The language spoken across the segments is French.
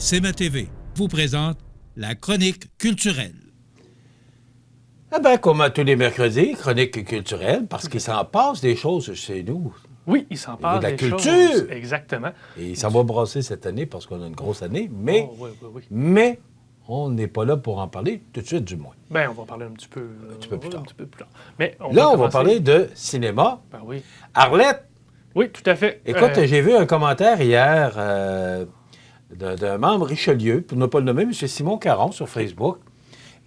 CMA TV vous présente la chronique culturelle. Eh bien, comme à tous les mercredis, chronique culturelle, parce qu'il s'en passe des choses chez nous. Oui, il s'en passe la des culture. choses. Exactement. Et ça va brasser cette année parce qu'on a une grosse année, mais, oui. mais on n'est pas là pour en parler tout de suite, du moins. Bien, on va en parler un petit peu plus tard. Mais on va parler de cinéma. Ben oui. Arlette! Oui, tout à fait. Écoute, j'ai vu un commentaire hier d'un membre Richelieu, pour ne pas le nommer, M. Simon Caron, sur Facebook,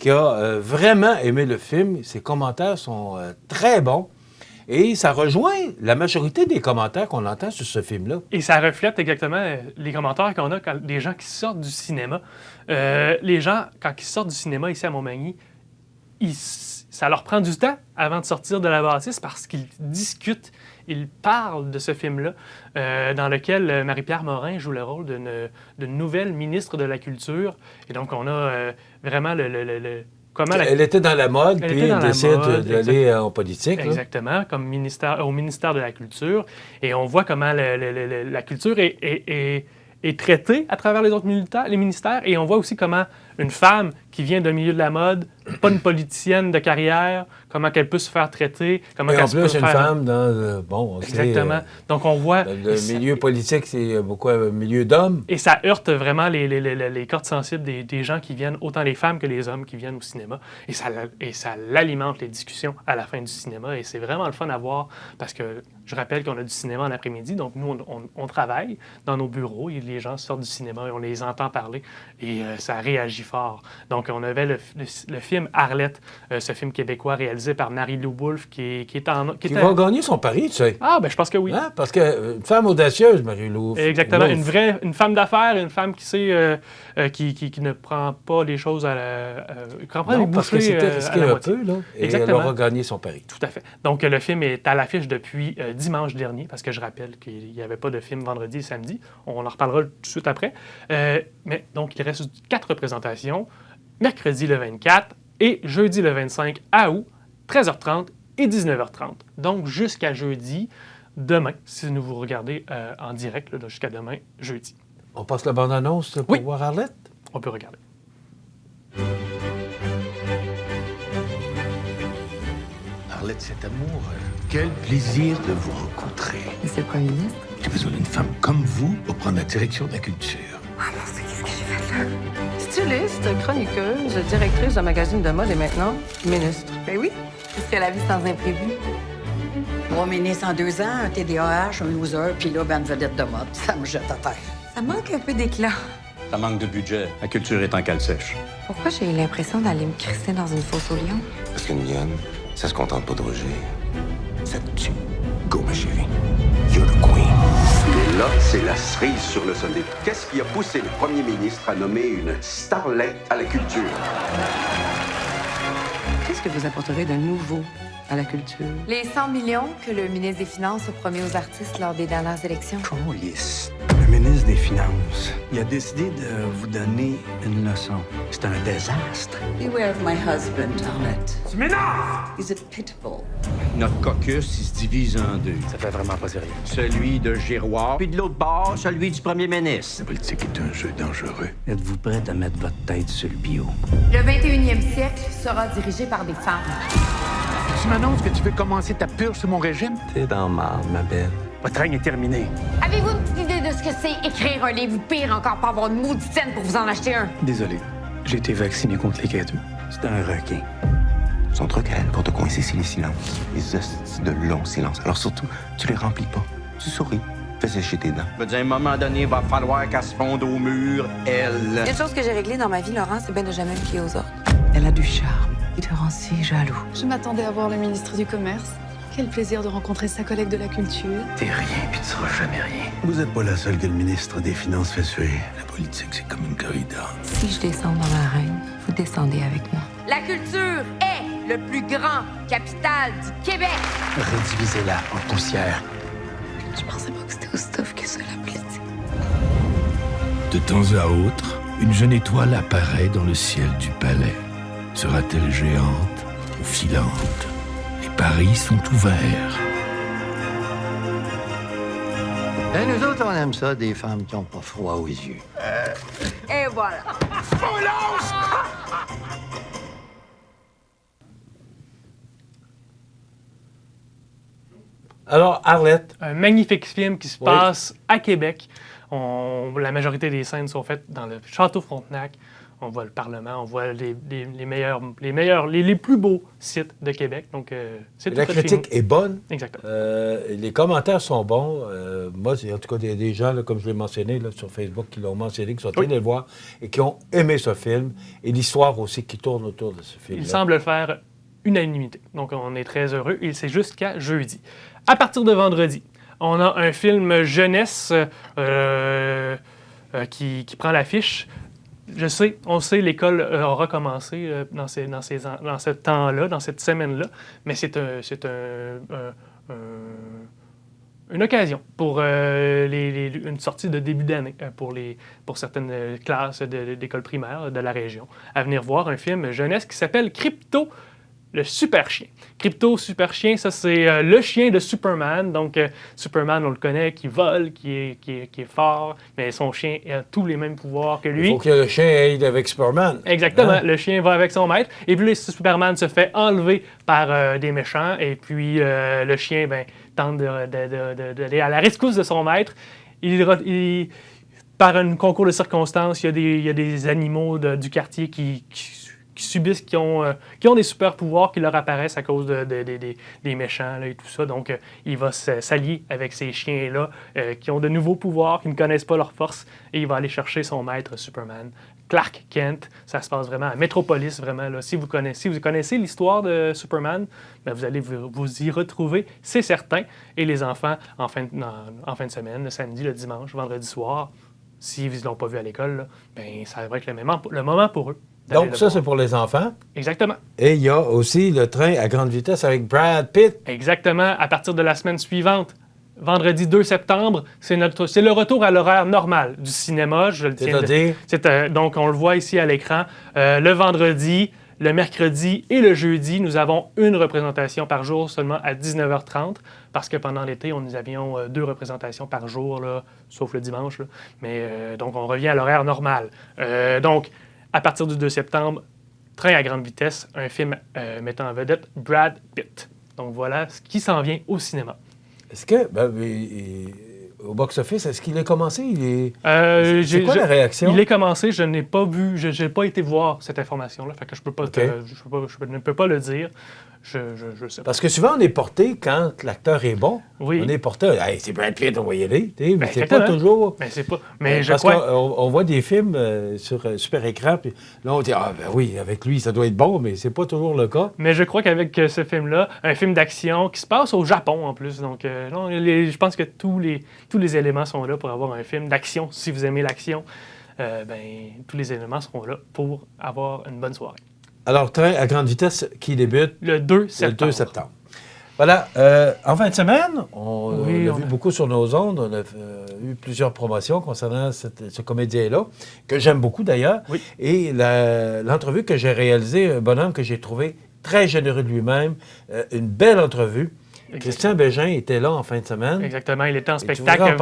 qui a vraiment aimé le film. Ses commentaires sont très bons. Et ça rejoint la majorité des commentaires qu'on entend sur ce film-là. Et ça reflète exactement les commentaires qu'on a quand des gens qui sortent du cinéma. Les gens, quand ils sortent du cinéma ici à Montmagny, ça leur prend du temps avant de sortir de la bâtisse parce qu'ils discutent, ils parlent de ce film-là, dans lequel Marie-Pierre Morin joue le rôle d'une nouvelle ministre de la Culture. Et donc, on a vraiment Elle était dans la mode, puis elle décide d'aller en politique. Exactement, comme au ministère de la Culture. Et on voit comment la culture est traitée à travers les autres ministères. Et on voit aussi comment une femme qui vient d'un milieu de la mode, pas une politicienne de carrière, comment qu'elle peut se faire traiter. Comment et en plus, une femme dans... on exactement. Donc, on voit... Le milieu politique, c'est beaucoup un milieu d'hommes. Et ça heurte vraiment les cordes sensibles des gens qui viennent, autant les femmes que les hommes qui viennent au cinéma. Et ça l'alimente, les discussions à la fin du cinéma. Et c'est vraiment le fun à voir parce que je rappelle qu'on a du cinéma en après-midi. Donc, nous, on travaille dans nos bureaux et les gens sortent du cinéma et on les entend parler. Et ça réagit fort. Donc, on avait le film Arlette, ce film québécois réalisé par Marie-Lou Wolfe qui va gagner son pari, tu sais. Ah, ben je pense que oui. Hein? Parce qu'une femme audacieuse, Marie-Lou. Exactement. Une femme d'affaires, une femme qui sait, qui ne prend pas les choses à la... parce que c'était risqué un peu, là. Et exactement. Elle aura gagné son pari. Tout à fait. Donc, le film est à l'affiche depuis dimanche dernier, parce que je rappelle qu'il n'y avait pas de film vendredi et samedi. On en reparlera tout de suite après. Mais donc, il reste 4 représentations. Mercredi le 24 et jeudi le 25 août, 13h30 et 19h30. Donc, jusqu'à jeudi, demain, si vous regardez en direct, là, jusqu'à demain, jeudi. On passe la bande-annonce pour voir Arlette? On peut regarder. Arlette, cet amour, quel plaisir de vous rencontrer. C'est le premier ministre? J'ai besoin d'une femme comme vous pour prendre la direction de la culture. Ah non, qu'est-ce que j'ai fait là? Styliste, chroniqueuse, directrice d'un magazine de mode et maintenant ministre. Ben oui, parce que la vie sans imprévu. 3 ministres en 2 ans, un TDAH, un loser, puis là, ben, une vedette de mode. Ça me jette à terre. Ça manque un peu d'éclat. Ça manque de budget. La culture est en cale sèche. Pourquoi j'ai eu l'impression d'aller me crisser dans une fosse au lion? Parce qu'une lionne, ça se contente pas de rougir. Ça te tue. Go, ma chérie. You're the queen. Et là, c'est la cerise sur le solide. Qu'est-ce qui a poussé le premier ministre à nommer une starlette à la culture? Qu'est-ce que vous apporterez de nouveau à la culture? Les 100 millions que le ministre des Finances a promis aux artistes lors des dernières élections. Câlisse. Le ministre des Finances, il a décidé de vous donner une leçon. C'est un désastre. Beware of my husband, Arlette. Tu m'énerves! He's a pitbull. Notre caucus, il se divise en 2. Ça fait vraiment pas sérieux. Celui de Giroir, puis de l'autre bord, celui du premier ministre. La politique est un jeu dangereux. Êtes-vous prête à mettre votre tête sur le bio? Le 21e siècle sera dirigé par des femmes. Tu m'annonces que tu veux commencer ta purge sur mon régime? T'es dans marde, ma belle. Votre règne est terminé. Avez-vous une petite idée de ce que c'est écrire un livre ou pire encore pas avoir une maudite scène pour vous en acheter un? Désolé, j'ai été vacciné contre les quêteux. C'est un requin. Son truc à elle pour te coincer, c'est les silences. Les hosties de longs silences. Alors surtout, tu les remplis pas. Tu souris. Fais sécher tes dents. Je veux dire, à un moment donné, il va falloir qu'elle se fonde au mur, elle. Il y a une chose que j'ai réglée dans ma vie, Laurent, c'est bien de jamais me fier aux ordres. Elle a du charme. Il te rend si jaloux. Je m'attendais à voir le ministre du Commerce. Quel plaisir de rencontrer sa collègue de la culture. T'es rien, puis tu seras jamais rien. Vous êtes pas la seule que le ministre des Finances fait suer. La politique, c'est comme une corrida. Si je descends dans l'arène, vous descendez avec moi. La culture est le plus grand capital du Québec. Rédivisez-la en poussière. Je pensais pas que c'était aussi tough que ça, la politique. De temps à autre, une jeune étoile apparaît dans le ciel du palais. Sera-t-elle géante ou filante? Les paris sont ouverts. Ben, nous autres, on aime ça, des femmes qui n'ont pas froid aux yeux. Et voilà. Alors, Arlette. Un magnifique film qui se passe à Québec. La majorité des scènes sont faites dans le Château Frontenac. On voit le Parlement, on voit les plus beaux sites de Québec. Donc, c'est la critique est bonne. Exactement. Les commentaires sont bons. Moi, en tout cas, il y a des gens, là, comme je l'ai mentionné là, sur Facebook, qui l'ont mentionné, qui sont allés le voir et qui ont aimé ce film. Et l'histoire aussi qui tourne autour de ce film. Il semble le faire unanimité. Donc, on est très heureux. Et c'est jusqu'à jeudi. À partir de vendredi, on a un film jeunesse qui prend l'affiche. On sait, l'école a recommencé dans ce temps-là, dans cette semaine-là, mais c'est une occasion pour une sortie de début d'année pour certaines classes d'école primaire de la région à venir voir un film jeunesse qui s'appelle Crypto, le super chien. Crypto, super chien, ça c'est le chien de Superman. Donc Superman, on le connaît, qui vole, qui est fort, mais son chien a tous les mêmes pouvoirs que lui. Il faut que le chien aille avec Superman. Exactement, hein? Le chien va avec son maître. Et puis Superman se fait enlever par des méchants. Et puis le chien tente d'aller à la rescousse de son maître. Par un concours de circonstances, il y a des animaux du quartier qui subissent, qui ont des super pouvoirs qui leur apparaissent à cause des méchants là, et tout ça. Donc, il va s'allier avec ces chiens-là qui ont de nouveaux pouvoirs, qui ne connaissent pas leur force, et il va aller chercher son maître Superman. Clark Kent, ça se passe vraiment à Metropolis, vraiment. Là. Si vous connaissez l'histoire de Superman, vous allez vous y retrouver, c'est certain. Et les enfants, en fin de semaine, le samedi, le dimanche, vendredi soir, s'ils ne l'ont pas vu à l'école, ça va être le moment pour eux. Donc, ça, c'est pour les enfants. Exactement. Et il y a aussi le train à grande vitesse avec Brad Pitt. Exactement. À partir de la semaine suivante, vendredi 2 septembre, c'est le retour à l'horaire normal du cinéma. Je le tiens. C'est-à-dire? Donc, on le voit ici à l'écran. Le vendredi, le mercredi et le jeudi, nous avons une représentation par jour seulement à 19h30, parce que pendant l'été, nous avions 2 représentations par jour, là, sauf le dimanche. Là. Mais donc, on revient à l'horaire normal. Donc, à partir du 2 septembre, Train à grande vitesse, un film mettant en vedette Brad Pitt. Donc voilà ce qui s'en vient au cinéma. Est-ce que, au box-office, est-ce qu'il a commencé? C'est quoi la réaction? Il est commencé, je n'ai pas vu, je n'ai pas été voir cette information-là, fait que je ne peux pas le dire. Je sais pas. Parce que souvent, on est porté, quand l'acteur est bon, oui. On est porté, hey, c'est Brad Pitt, on va y aller. Mais c'est pas toujours... Mais c'est pas... Mais parce qu'on voit des films sur super écran, puis là, on dit, oui, avec lui, ça doit être bon, mais c'est pas toujours le cas. Mais je crois qu'avec ce film-là, un film d'action qui se passe au Japon, en plus, donc je pense que tous les éléments sont là pour avoir un film d'action. Si vous aimez l'action, tous les éléments seront là pour avoir une bonne soirée. Alors, Train à grande vitesse qui débute le 2 septembre. Le 2 septembre. Voilà. En fin de semaine, on a vu beaucoup sur nos ondes. On a eu plusieurs promotions concernant ce comédien-là, que j'aime beaucoup d'ailleurs. Oui. Et l'entrevue que j'ai réalisée, un bonhomme que j'ai trouvé très généreux de lui-même, une belle entrevue. Exactement. Christian Bégin était là en fin de semaine. Exactement, il était en spectacle.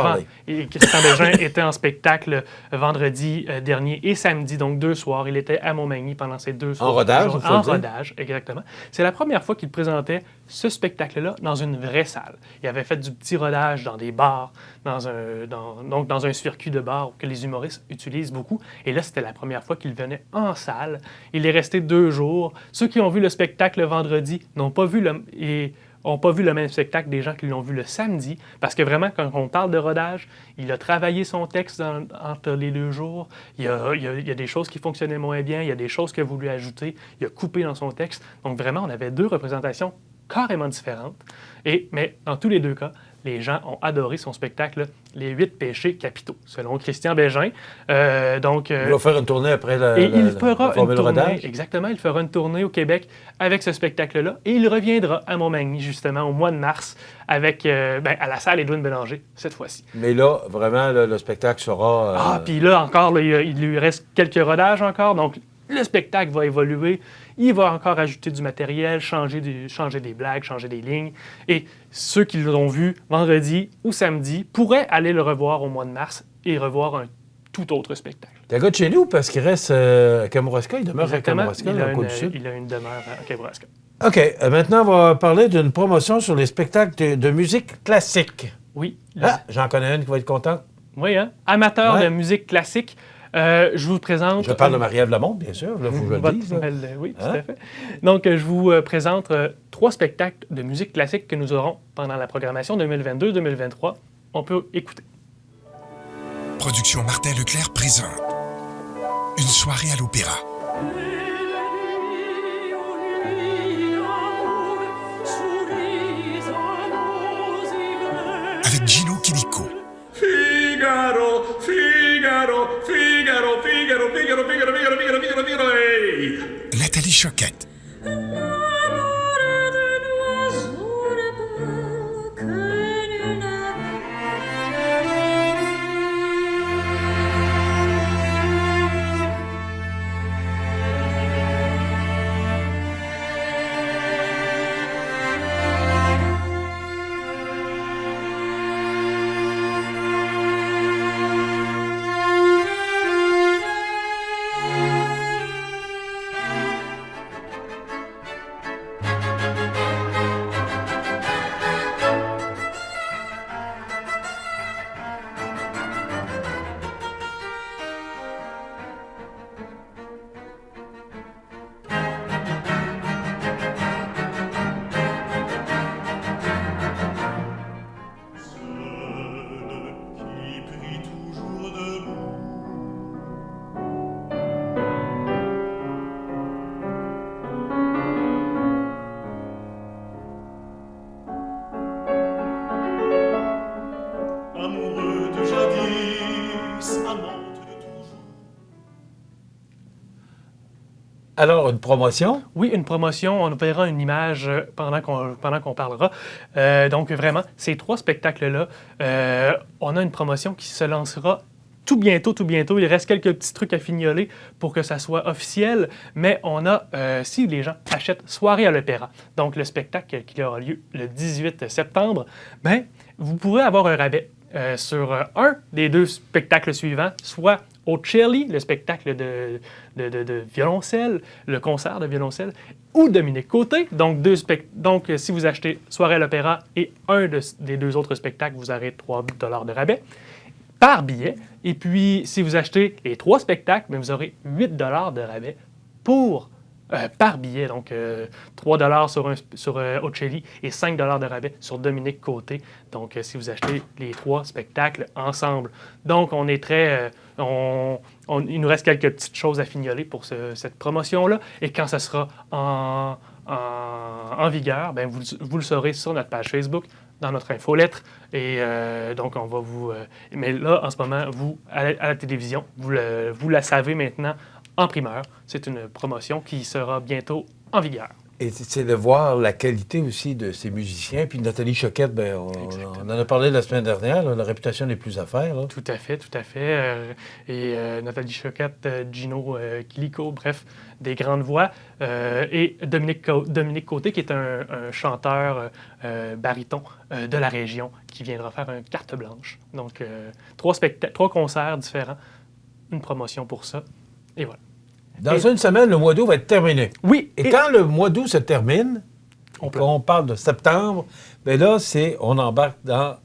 Christian Bégin était en spectacle vendredi dernier et samedi, donc 2 soirs. Il était à Montmagny pendant ces 2 soirs. En rodage, En rodage, exactement. C'est la première fois qu'il présentait ce spectacle-là dans une vraie salle. Il avait fait du petit rodage dans des bars, dans un circuit de bars que les humoristes utilisent beaucoup. Et là, c'était la première fois qu'il venait en salle. Il est resté 2 jours. Ceux qui ont vu le spectacle le vendredi n'ont pas vu le même spectacle des gens qui l'ont vu le samedi, parce que vraiment, quand on parle de rodage, il a travaillé son texte entre les 2 jours. Il y a des choses qui fonctionnaient moins bien, il y a des choses qu'il a voulu ajouter, il a coupé dans son texte. Donc vraiment, on avait 2 représentations carrément différentes. Mais dans tous les 2 cas, les gens ont adoré son spectacle, Les 8 péchés capitaux, selon Christian Bégin. Il va faire une tournée après il fera une tournée, rodage. exactement, il fera une tournée au Québec avec ce spectacle-là. Et il reviendra à Montmagny, justement, au mois de mars, avec, à la salle Édouine Bélanger, cette fois-ci. Mais là, vraiment, le spectacle sera... Puis là, encore, il lui reste quelques rodages encore. Donc, Le spectacle va évoluer, il va encore ajouter du matériel, changer des blagues, changer des lignes. Et ceux qui l'ont vu vendredi ou samedi pourraient aller le revoir au mois de mars et revoir un tout autre spectacle. T'es un gars de chez nous parce qu'il reste à Kamouraska, il demeure à Kamouraska, dans le Côte-du-Sud. Il a une demeure à Kamouraska. OK. Maintenant, on va parler d'une promotion sur les spectacles de musique classique. Oui. J'en connais une qui va être contente. Oui, hein? Amateur de musique classique. Je vous présente... Je parle de Marie-Ève Lamonde, bien sûr. Là, faut que je le dise. Oui, tout à fait. Donc, je vous présente 3 spectacles de musique classique que nous aurons pendant la programmation 2022-2023. On peut écouter. Production Martin Leclerc présente une soirée à l'opéra. Avec Gino Chilico. Figaro, Figaro, Figaro, Figaro, Figaro, Figaro, Figaro, Figaro, Figaro, Figaro, hey! Nathalie Choquette. Alors, une promotion? Oui, une promotion. On verra une image pendant qu'on parlera. Donc, vraiment, ces 3 spectacles-là, on a une promotion qui se lancera tout bientôt. Il reste quelques petits trucs à fignoler pour que ça soit officiel. Mais on a, si les gens achètent Soirée à l'Opéra, donc le spectacle qui aura lieu le 18 septembre, ben, vous pourrez avoir un rabais sur un des 2 spectacles suivants, soit Ocelli, le spectacle de violoncelle, le concert de violoncelle, ou Dominique Côté. Donc, si vous achetez Soirée à l'Opéra et un des 2 autres spectacles, vous aurez 3 $ de rabais par billet. Et puis, si vous achetez les 3 spectacles, bien, vous aurez 8 $ de rabais par billet. Donc, 3 $ sur Ocelli et 5 $ de rabais sur Dominique Côté. Donc, si vous achetez les 3 spectacles ensemble. Donc, on est très... il nous reste quelques petites choses à fignoler pour cette promotion-là. Et quand ça sera en vigueur, bien, vous le saurez sur notre page Facebook, dans notre infolettre. Et donc, on va vous... mais là, en ce moment, vous, à la télévision, vous la savez maintenant en primeur. C'est une promotion qui sera bientôt en vigueur. Et c'est de voir la qualité aussi de ces musiciens. Puis Nathalie Choquette, bien, on en a parlé la semaine dernière, là, la réputation n'est plus à faire. Là. Tout à fait. Et Nathalie Choquette, Gino Chilico, bref, des grandes voix. Et Dominique Côté, qui est un chanteur baryton de la région, qui viendra faire une carte blanche. Donc, 3 concerts différents, une promotion pour ça. Et voilà. Dans une semaine, le mois d'août va être terminé. Oui. Et quand le mois d'août se termine, on parle de septembre, bien là, on embarque dans...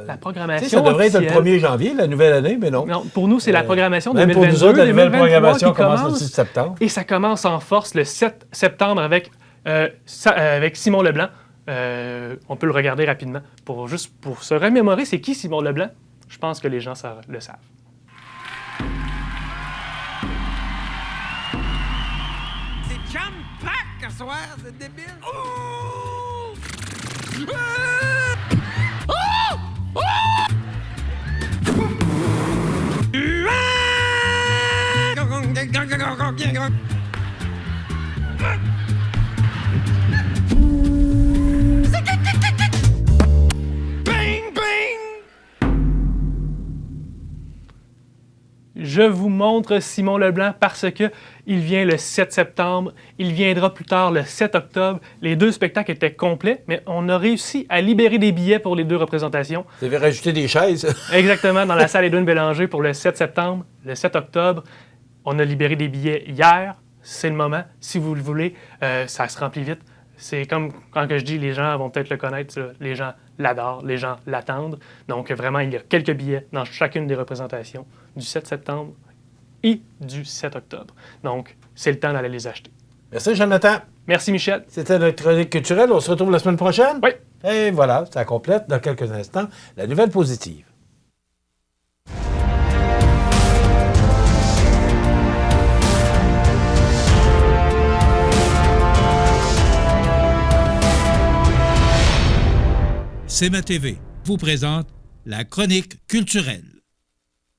la programmation ça devrait officielle. être le 1er janvier, la nouvelle année, mais non. Non, pour nous, c'est la programmation même 2022. Pour nous autres, la nouvelle 2023 programmation qui commence le 6 septembre. Et ça commence en force le 7 septembre avec Simon Leblanc. On peut le regarder rapidement. Juste pour se remémorer, c'est qui Simon Leblanc? Je pense que les gens le savent. Jam-pack ce soir, c'est débile. Je vous montre Simon Leblanc parce que il vient le 7 septembre, il viendra plus tard le 7 octobre. Les 2 spectacles étaient complets, mais on a réussi à libérer des billets pour les 2 représentations. Vous avez rajouté des chaises? Exactement, dans la salle Édouine Bélanger pour le 7 septembre, le 7 octobre. On a libéré des billets hier, c'est le moment. Si vous le voulez, ça se remplit vite. C'est comme quand je dis, les gens vont peut-être le connaître, les gens l'adorent, les gens l'attendent. Donc vraiment, il y a quelques billets dans chacune des représentations du 7 septembre et du 7 octobre. Donc, c'est le temps d'aller les acheter. Merci, Jonathan. Merci, Michel. C'était notre chronique culturelle. On se retrouve la semaine prochaine? Oui. Et voilà, ça complète dans quelques instants la nouvelle positive. CMA TV vous présente la chronique culturelle.